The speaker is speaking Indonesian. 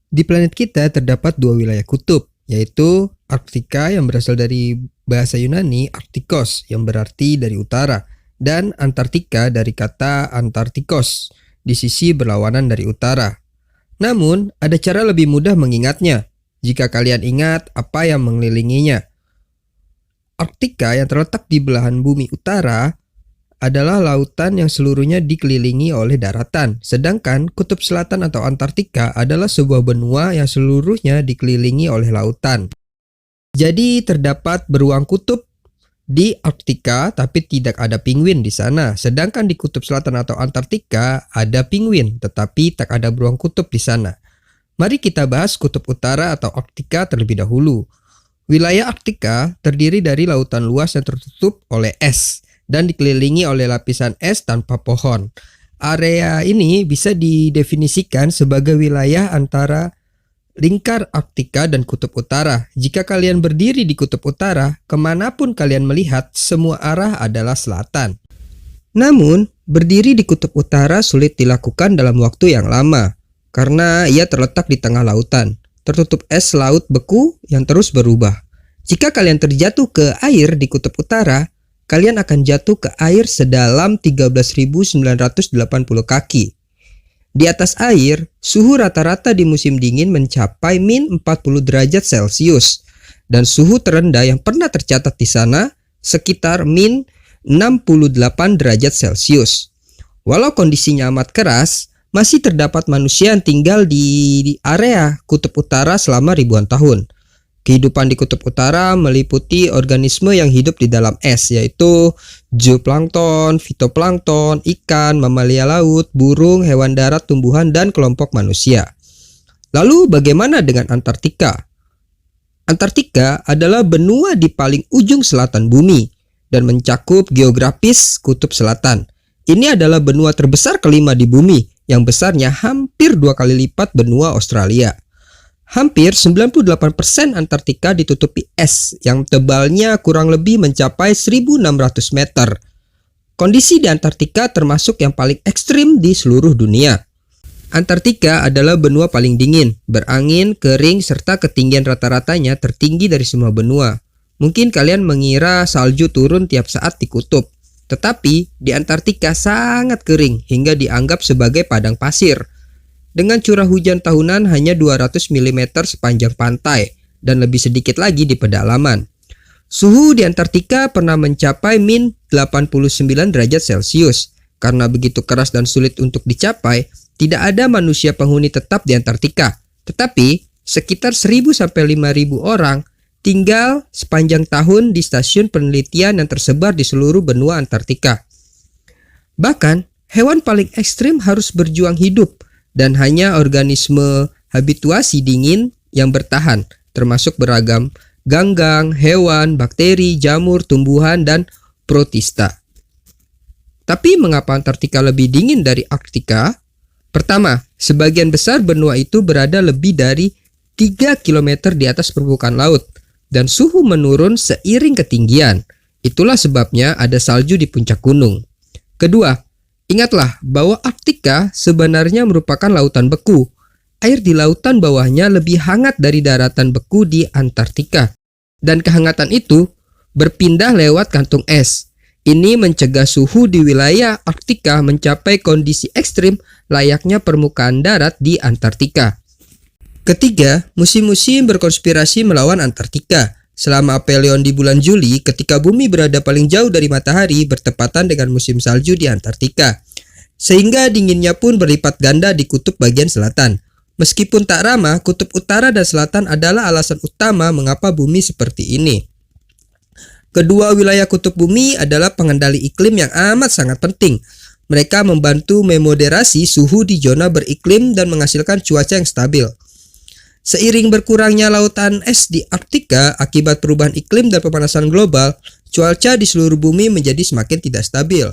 Di planet kita terdapat dua wilayah kutub, yaitu Arktika yang berasal dari bahasa Yunani Arktikos yang berarti dari utara, dan Antartika dari kata Antarktikos di sisi berlawanan dari utara. Namun, ada cara lebih mudah mengingatnya jika kalian ingat apa yang mengelilinginya. Arktika yang terletak di belahan bumi utara adalah lautan yang seluruhnya dikelilingi oleh daratan, sedangkan kutub selatan atau Antartika adalah sebuah benua yang seluruhnya dikelilingi oleh lautan. Jadi terdapat beruang kutub di Arktika tapi tidak ada penguin di sana, sedangkan di kutub selatan atau Antartika ada penguin tetapi tak ada beruang kutub di sana. Mari kita bahas kutub utara atau Arktika terlebih dahulu. Wilayah Arktika terdiri dari lautan luas yang tertutup oleh es dan dikelilingi oleh lapisan es tanpa pohon. Area ini bisa didefinisikan sebagai wilayah antara lingkar Arktika dan kutub utara. Jika kalian berdiri di kutub utara, kemanapun kalian melihat, semua arah adalah selatan. Namun, berdiri di kutub utara sulit dilakukan dalam waktu yang lama, karena ia terletak di tengah lautan, tertutup es laut beku yang terus berubah. Jika kalian terjatuh ke air di kutub utara, kalian akan jatuh ke air sedalam 13.980 kaki. Di atas air, suhu rata-rata di musim dingin mencapai min 40 derajat Celcius, dan suhu terendah yang pernah tercatat di sana sekitar min 68 derajat Celcius. Walau kondisinya amat keras, masih terdapat manusia yang tinggal di area kutub utara selama ribuan tahun. Kehidupan di kutub utara meliputi organisme yang hidup di dalam es, yaitu zooplankton, fitoplankton, ikan, mamalia laut, burung, hewan darat, tumbuhan, dan kelompok manusia. Lalu bagaimana dengan Antartika? Antartika adalah benua di paling ujung selatan bumi dan mencakup geografis kutub selatan. Ini adalah benua terbesar kelima di bumi yang besarnya hampir 2 kali lipat benua Australia. Hampir 98% Antartika ditutupi es yang tebalnya kurang lebih mencapai 1.600 meter. Kondisi di Antartika termasuk yang paling ekstrim di seluruh dunia. Antartika adalah benua paling dingin, berangin, kering, serta ketinggian rata-ratanya tertinggi dari semua benua. Mungkin kalian mengira salju turun tiap saat di kutub, tetapi di Antartika sangat kering hingga dianggap sebagai padang pasir. Dengan curah hujan tahunan hanya 200 mm sepanjang pantai dan lebih sedikit lagi di pedalaman. Suhu di Antartika pernah mencapai min 89 derajat Celcius. Karena begitu keras dan sulit untuk dicapai, tidak ada manusia penghuni tetap di Antartika. Tetapi sekitar 1.000 sampai 5.000 orang tinggal sepanjang tahun di stasiun penelitian yang tersebar di seluruh benua Antartika. Bahkan, hewan paling ekstrim harus berjuang hidup dan hanya organisme habituasi dingin yang bertahan, termasuk beragam ganggang, hewan, bakteri, jamur, tumbuhan, dan protista. Tapi mengapa Antartika lebih dingin dari Arktika? Pertama, sebagian besar benua itu berada lebih dari 3 km di atas permukaan laut, dan suhu menurun seiring ketinggian. Itulah sebabnya ada salju di puncak gunung. Kedua, ingatlah bahwa Arktika sebenarnya merupakan lautan beku. Air di lautan bawahnya lebih hangat dari daratan beku di Antartika. Dan kehangatan itu berpindah lewat kantung es. Ini mencegah suhu di wilayah Arktika mencapai kondisi ekstrim layaknya permukaan darat di Antartika. Ketiga, musim-musim berkonspirasi melawan Antartika. Selama apelion di bulan Juli, ketika bumi berada paling jauh dari matahari, bertepatan dengan musim salju di Antartika. Sehingga dinginnya pun berlipat ganda di kutub bagian selatan. Meskipun tak ramah, kutub utara dan selatan adalah alasan utama mengapa bumi seperti ini. Kedua wilayah kutub bumi adalah pengendali iklim yang amat sangat penting. Mereka membantu memoderasi suhu di zona beriklim dan menghasilkan cuaca yang stabil. Seiring berkurangnya lautan es di Arktika akibat perubahan iklim dan pemanasan global, cuaca di seluruh bumi menjadi semakin tidak stabil.